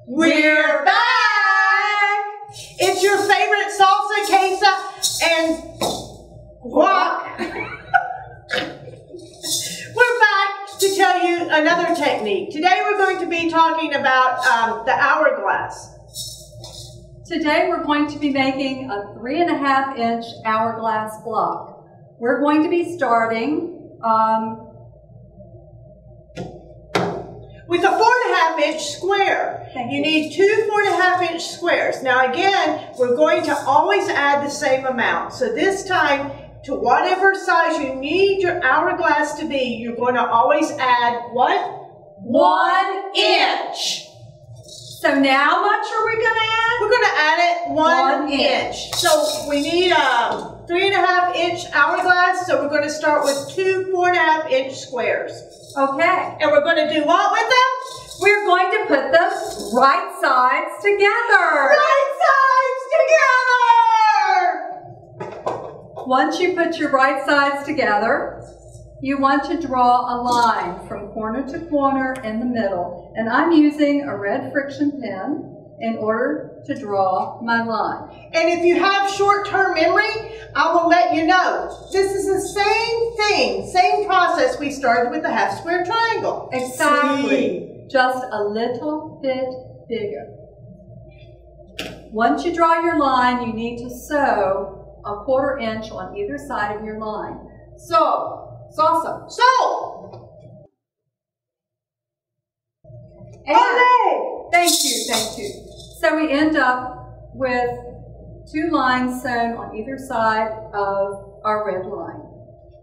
We're back! It's your favorite salsa, queso, and guac. We're back to tell you another technique. Today we're going to be talking about the hourglass. Today we're going to be making a 3.5-inch hourglass block. We're going to be starting with a 4.5-inch square. You need two 4.5-inch squares. Now again, we're going to always add the same amount. So this time, to whatever size you need your hourglass to be, you're going to always add what? 1 inch. So now how much are we going to add? We're going to add it 1 inch. So we need a 3.5-inch hourglass. So we're going to start with two 4.5-inch squares. Okay. And we're going to do what with them? We're going to put them right sides together. Right sides together! Once you put your right sides together, you want to draw a line from corner to corner in the middle. And I'm using a red friction pen in order to draw my line. And if you have short-term memory, I will let you know. This is the same thing, same process we started with the half square triangle. Exactly. See? Just a little bit bigger. Once you draw your line, you need to sew a 1/4 inch on either side of your line. Salsa. Olé! Thank you. So we end up with 2 lines sewn on either side of our red line.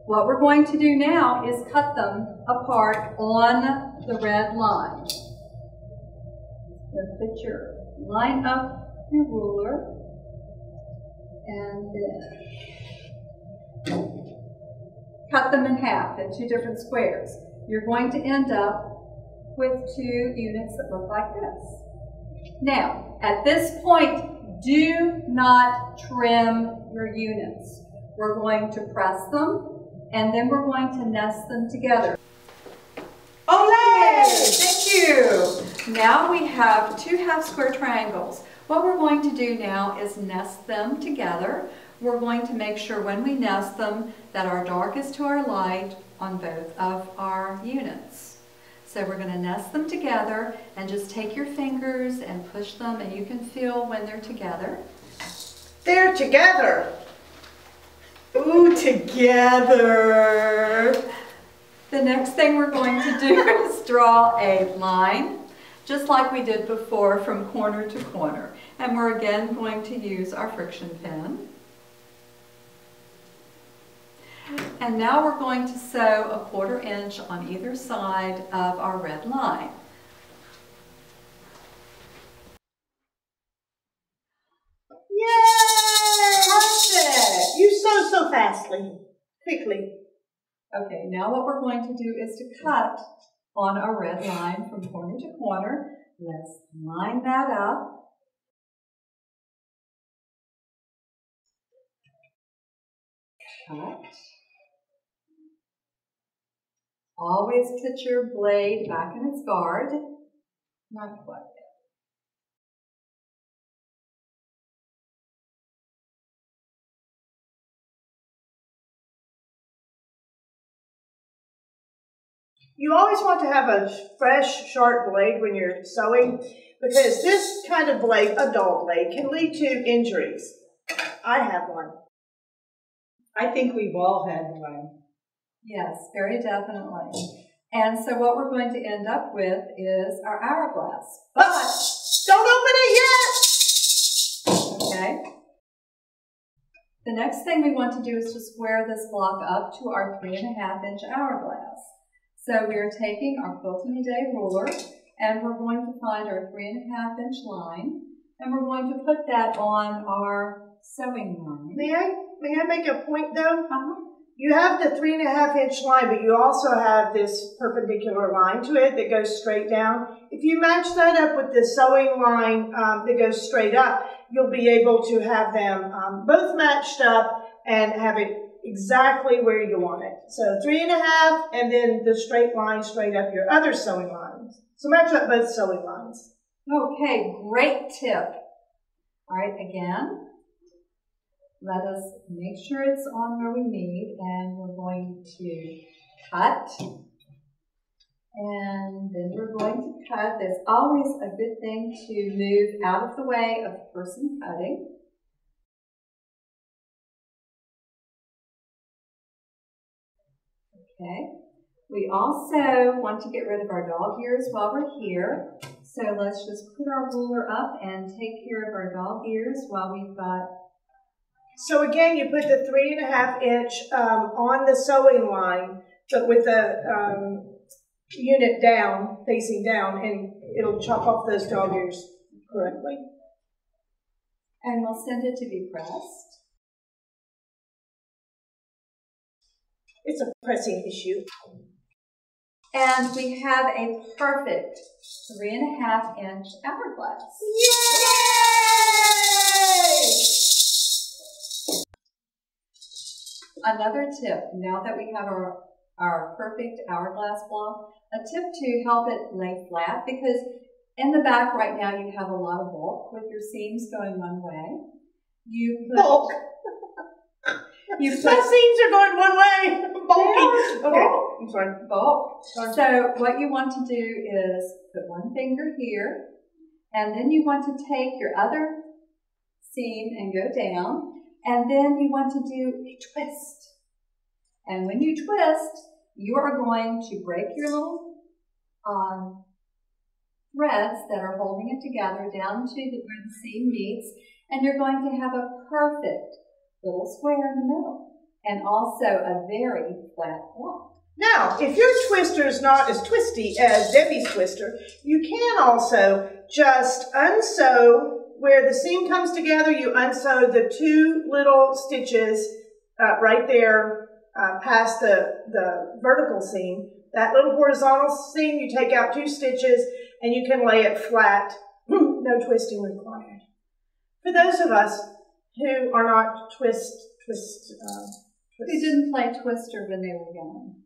What we're going to do now is cut them apart on the red line. So put your line up your ruler and then cut them in half in 2 different squares. You're going to end up with 2 units that look like this. Now, at this point, do not trim your units. We're going to press them, and then we're going to nest them together. Olé! Thank you! Now we have 2 half-square triangles. What we're going to do now is nest them together. We're going to make sure when we nest them that our dark is to our light on both of our units. So we're going to nest them together and just take your fingers and push them, and you can feel when they're together. They're together. Ooh, together. The next thing we're going to do is draw a line, just like we did before, from corner to corner. And we're again going to use our friction pen. And now we're going to sew a 1/4 inch on either side of our red line. Yay! Perfect! You sew so fastly, quickly. Okay, now what we're going to do is to cut on our red line from corner to corner. Let's line that up. Cut. Always put your blade back in its guard. Not quite yet. You always want to have a fresh, sharp blade when you're sewing, because this kind of blade, a dull blade, can lead to injuries. I have one. I think we've all had one. Yes, very definitely. And so what we're going to end up with is our hourglass. But don't open it yet! Okay. The next thing we want to do is to square this block up to our 3.5-inch hourglass. So we are taking our quilt-in-a-day ruler, and we're going to find our 3.5-inch line, and we're going to put that on our sewing line. May I make a point though? Uh-huh. You have the 3.5-inch line, but you also have this perpendicular line to it that goes straight down. If you match that up with the sewing line that goes straight up, you'll be able to have them both matched up and have it exactly where you want it. So 3.5, and then the straight line straight up your other sewing lines. So match up both sewing lines. Okay, great tip. All right, again, let us make sure it's on where we need, and we're going to cut. And then we're going to cut. There's always a good thing to move out of the way of the person cutting. Okay. We also want to get rid of our dog ears while we're here. So let's just put our ruler up and take care of our dog ears while we've got. So again, you put the 3.5 inch on the sewing line, but with the unit down, facing down, and it'll chop off those dog ears correctly. And we'll send it to be pressed. It's a pressing issue. And we have a perfect 3.5 inch hourglass. Yay! Another tip, now that we have our perfect hourglass block, a tip to help it lay flat, because in the back right now you have a lot of bulk with your seams going one way. You put bulk. My seams are going one way. Bulky. Okay. I'm sorry. Bulk. So what you want to do is put one finger here, and then you want to take your other seam and go down, and then you want to do a twist. And when you twist, you are going to break your little threads that are holding it together down to where the seam meets, and you're going to have a perfect little square in the middle, and also a very flat block. Now, if your twister is not as twisty as Debbie's twister, you can also just unsew where the seam comes together. You unsew the 2 little stitches right there past the vertical seam. That little horizontal seam, you take out 2 stitches and you can lay it flat. No twisting required. For those of us who are not who didn't play Twister when they were young.